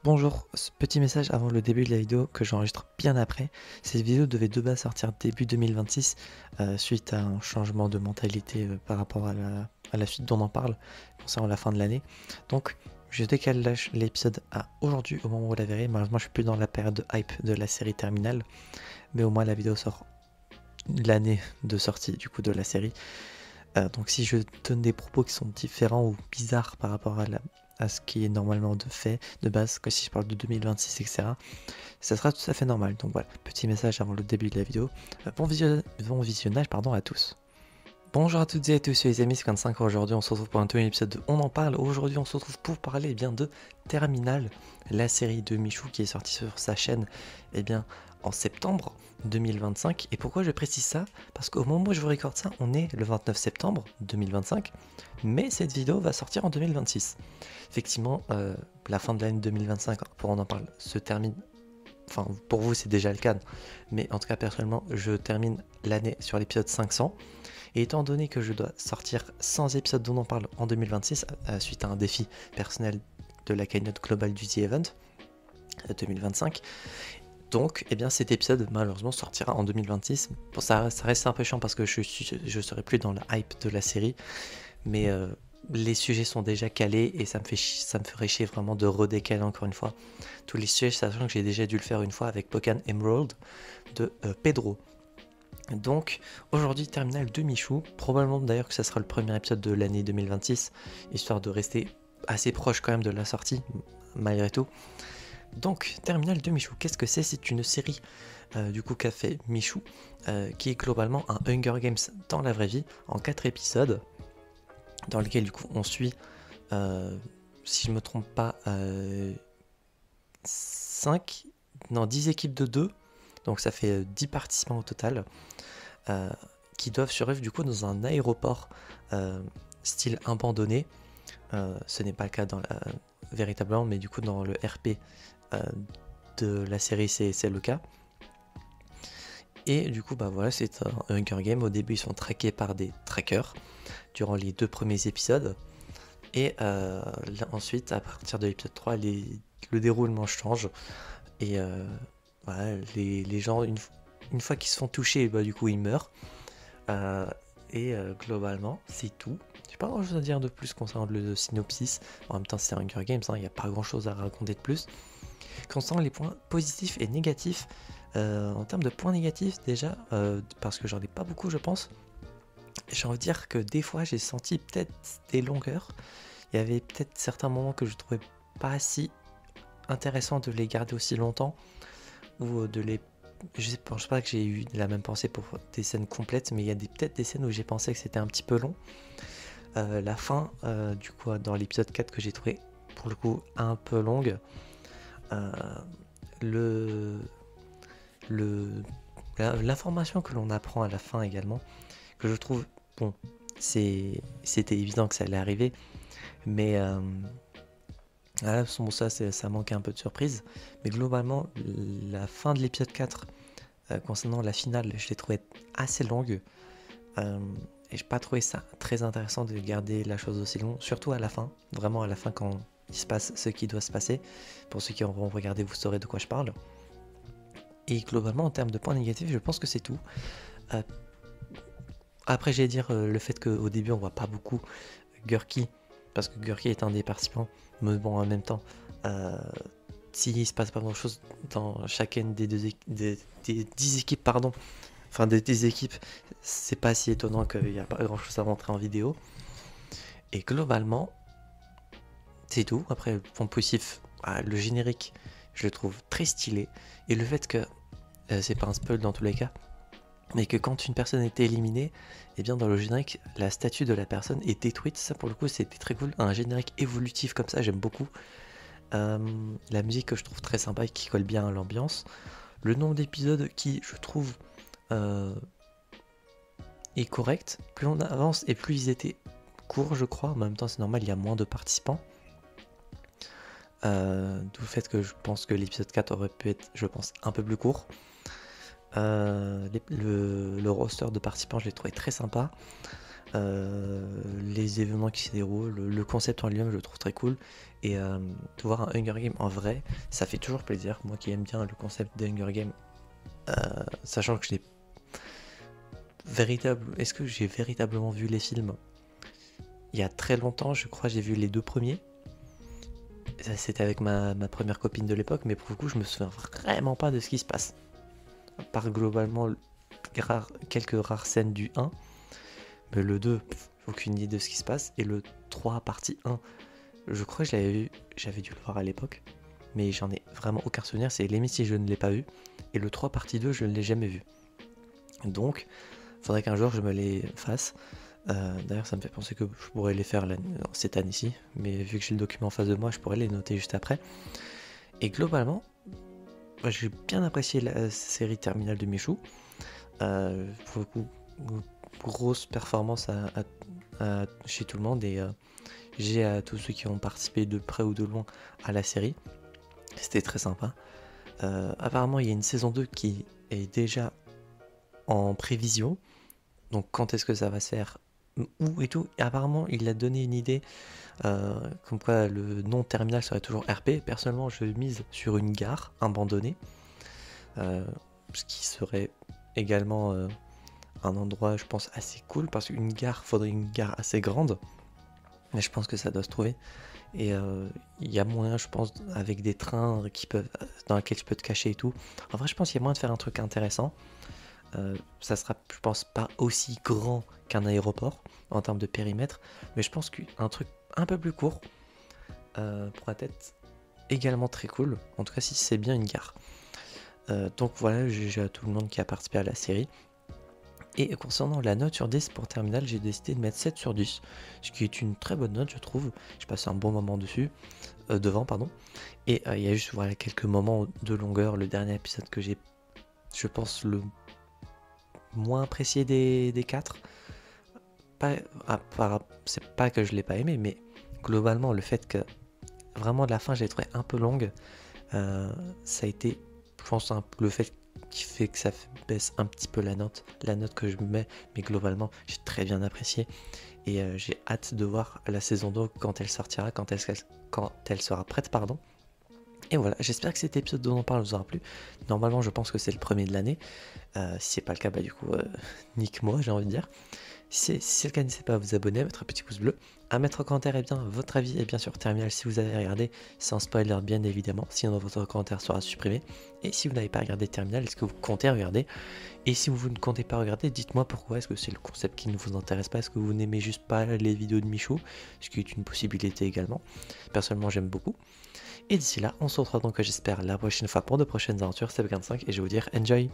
Bonjour, ce petit message avant le début de la vidéo que j'enregistre bien après. Cette vidéo devait de base sortir début 2026 suite à un changement de mentalité par rapport à la suite dont on en parle concernant la fin de l'année. Donc je décale l'épisode à aujourd'hui au moment où vous la verrez. Malheureusement je suis plus dans la période de hype de la série Terminal, mais au moins la vidéo sort l'année de sortie du coup de la série. Donc si je donne des propos qui sont différents ou bizarres par rapport à ce qui est normalement de fait, de base, que si je parle de 2026, etc., ça sera tout à fait normal. Donc voilà, petit message avant le début de la vidéo. Bon visionnage pardon, à tous. Bonjour à toutes et à tous, c'est les amis 55. Aujourd'hui on se retrouve pour un nouvel épisode de On en parle. Aujourd'hui on se retrouve pour parler de Terminal, la série de Michou qui est sortie sur sa chaîne en septembre 2025. Et pourquoi je précise ça? Parce qu'au moment où je vous recorde ça, on est le 29 septembre 2025, mais cette vidéo va sortir en 2026. Effectivement, la fin de l'année 2025, pour On en parle, se termine. Enfin, pour vous c'est déjà le cas, mais en tout cas personnellement, je termine l'année sur l'épisode 500. Et étant donné que je dois sortir 100 épisodes dont on parle en 2026, suite à un défi personnel de la keynote globale du The Event 2025, donc cet épisode malheureusement sortira en 2026. Bon, ça reste un peu chiant parce que je serai plus dans la hype de la série, mais les sujets sont déjà calés et ça me ferait chier vraiment de redécaler encore une fois tous les sujets, sachant que j'ai déjà dû le faire une fois avec Pokémon Emerald de Pedro. Donc aujourd'hui Terminal de Michou, probablement d'ailleurs que ça sera le premier épisode de l'année 2026, histoire de rester assez proche quand même de la sortie malgré tout. Donc Terminal de Michou, qu'est-ce que c'est? C'est une série du coup qu'a fait Michou, qui est globalement un Hunger Games dans la vraie vie, en 4 épisodes, dans lequel du coup on suit, si je me trompe pas, 10 équipes de 2, donc ça fait 10 participants au total, qui doivent survivre du coup dans un aéroport style abandonné. Ce n'est pas le cas véritablement, mais du coup dans le RP de la série c'est le cas. Et du coup voilà, c'est un Hunger Game. Au début ils sont traqués par des trackers durant les 2 premiers épisodes, et ensuite à partir de l'épisode 3 le déroulement change, et voilà, les gens une fois qu'ils se font toucher, du coup ils meurent, et globalement c'est tout. J'ai pas grand chose à dire de plus concernant le synopsis. En même temps c'est un Hunger Games, il n'y a pas grand chose à raconter de plus. Concernant les points positifs et négatifs, en termes de points négatifs déjà, parce que j'en ai pas beaucoup je pense, j'ai envie de dire que des fois j'ai senti peut-être des longueurs. Il y avait peut-être certains moments que je trouvais pas si intéressant de les garder aussi longtemps, ou de les... Je pense pas que j'ai eu la même pensée pour des scènes complètes, mais il y a peut-être des scènes où j'ai pensé que c'était un petit peu long. La fin, du coup, dans l'épisode 4 que j'ai trouvé pour le coup un peu longue. L'information que l'on apprend à la fin également, que je trouve, bon, c'était évident que ça allait arriver, mais bon, ça manquait un peu de surprise. Mais globalement, la fin de l'épisode 4, concernant la finale, je l'ai trouvé assez longue. Et j'ai pas trouvé ça très intéressant de garder la chose aussi longue, surtout à la fin, vraiment à la fin quand il se passe ce qui doit se passer. Pour ceux qui auront regardé, vous saurez de quoi je parle. Et globalement, en termes de points négatifs, je pense que c'est tout. Après, j'allais dire le fait qu'au début, on voit pas beaucoup Gurki, parce que Gurki est un des participants, mais bon, en même temps, s'il se passe pas grand chose dans chacune des 10 équipes, pardon, enfin des 10 équipes, c'est pas si étonnant qu'il n'y a pas grand chose à montrer en vidéo. Et globalement, c'est tout. Après, le point positif, le générique, je le trouve très stylé, et le fait que c'est pas un spoil dans tous les cas, mais que quand une personne était éliminée, et bien dans le générique, la statue de la personne est détruite. Ça pour le coup c'était très cool, un générique évolutif comme ça, j'aime beaucoup. La musique que je trouve très sympa et qui colle bien à l'ambiance. Le nombre d'épisodes qui, je trouve, est correct. Plus on avance et plus ils étaient courts, je crois. En même temps c'est normal, il y a moins de participants. D'où le fait que je pense que l'épisode 4 aurait pu être, je pense, un peu plus court. Le roster de participants, je l'ai trouvé très sympa. les événements qui s'y déroulent, le concept en lui-même je le trouve très cool, et de voir un Hunger Game en vrai, ça fait toujours plaisir, moi qui aime bien le concept des Hunger Games, sachant que je n'ai est-ce que j'ai véritablement vu les films il y a très longtemps, je crois j'ai vu les 2 premiers. C'était avec ma première copine de l'époque, mais pour le coup je me souviens vraiment pas de ce qui se passe. À part globalement quelques rares scènes du 1, mais le 2, aucune idée de ce qui se passe. Et le 3 partie 1, je crois que je l'avais vu, j'avais dû le voir à l'époque, mais j'en ai vraiment aucun souvenir, c'est limite si je ne l'ai pas vu. Et le 3 partie 2, je ne l'ai jamais vu. Donc, faudrait qu'un jour je me les fasse. D'ailleurs, ça me fait penser que je pourrais les faire cette année-ci, mais vu que j'ai le document en face de moi, je pourrais les noter juste après. Et globalement, j'ai bien apprécié la série Terminal de Michou. Pour le coup, grosse performance chez tout le monde, et j'ai à tous ceux qui ont participé de près ou de loin à la série. C'était très sympa. Apparemment, il y a une saison 2 qui est déjà en prévision. Donc quand est-ce que ça va se faire, où et tout. Et apparemment, il a donné une idée comme quoi le nom Terminal serait toujours RP. Personnellement, je mise sur une gare abandonnée, ce qui serait également un endroit, je pense, assez cool, parce qu'une gare, faudrait une gare assez grande, mais je pense que ça doit se trouver. Et il y a moyen, je pense, avec des trains dans lesquels tu peux te cacher et tout. En vrai, je pense qu'il y a moyen de faire un truc intéressant. Ça sera, je pense, pas aussi grand qu'un aéroport en termes de périmètre, mais je pense qu'un truc un peu plus court pourrait être également très cool, en tout cas si c'est bien une gare. Donc voilà, j'ai à tout le monde qui a participé à la série. Et concernant la note sur 10 pour Terminal, j'ai décidé de mettre 7 sur 10, ce qui est une très bonne note, je trouve. J'ai passé un bon moment devant, pardon. Et il y a juste voilà, quelques moments de longueur. Le dernier épisode que j'ai, je pense, le moins apprécié des 4. C'est pas que je l'ai pas aimé, mais globalement, le fait que vraiment de la fin, j'ai trouvé un peu longue, ça a été, je pense, le fait qui fait que ça baisse un petit peu la note que je mets, mais globalement j'ai très bien apprécié, et j'ai hâte de voir la saison 2 quand elle sortira, quand elle sera prête, pardon. Et voilà, j'espère que cet épisode dont on parle vous aura plu. Normalement je pense que c'est le premier de l'année, si c'est pas le cas, bah du coup nique-moi, j'ai envie de dire. Si c'est le cas, n'hésitez pas à vous abonner, à mettre un petit pouce bleu, à mettre en commentaire et bien votre avis, et bien sûr Terminal si vous avez regardé, sans spoiler bien évidemment, sinon votre commentaire sera supprimé. Et si vous n'avez pas regardé Terminal, est-ce que vous comptez regarder? Et si vous ne comptez pas regarder, dites-moi pourquoi. Est-ce que c'est le concept qui ne vous intéresse pas? Est-ce que vous n'aimez juste pas les vidéos de Michou? Ce qui est une possibilité également. Personnellement j'aime beaucoup. Et d'ici là, on se retrouve donc j'espère la prochaine fois pour de prochaines aventures, c'est 25, et je vais vous dire enjoy!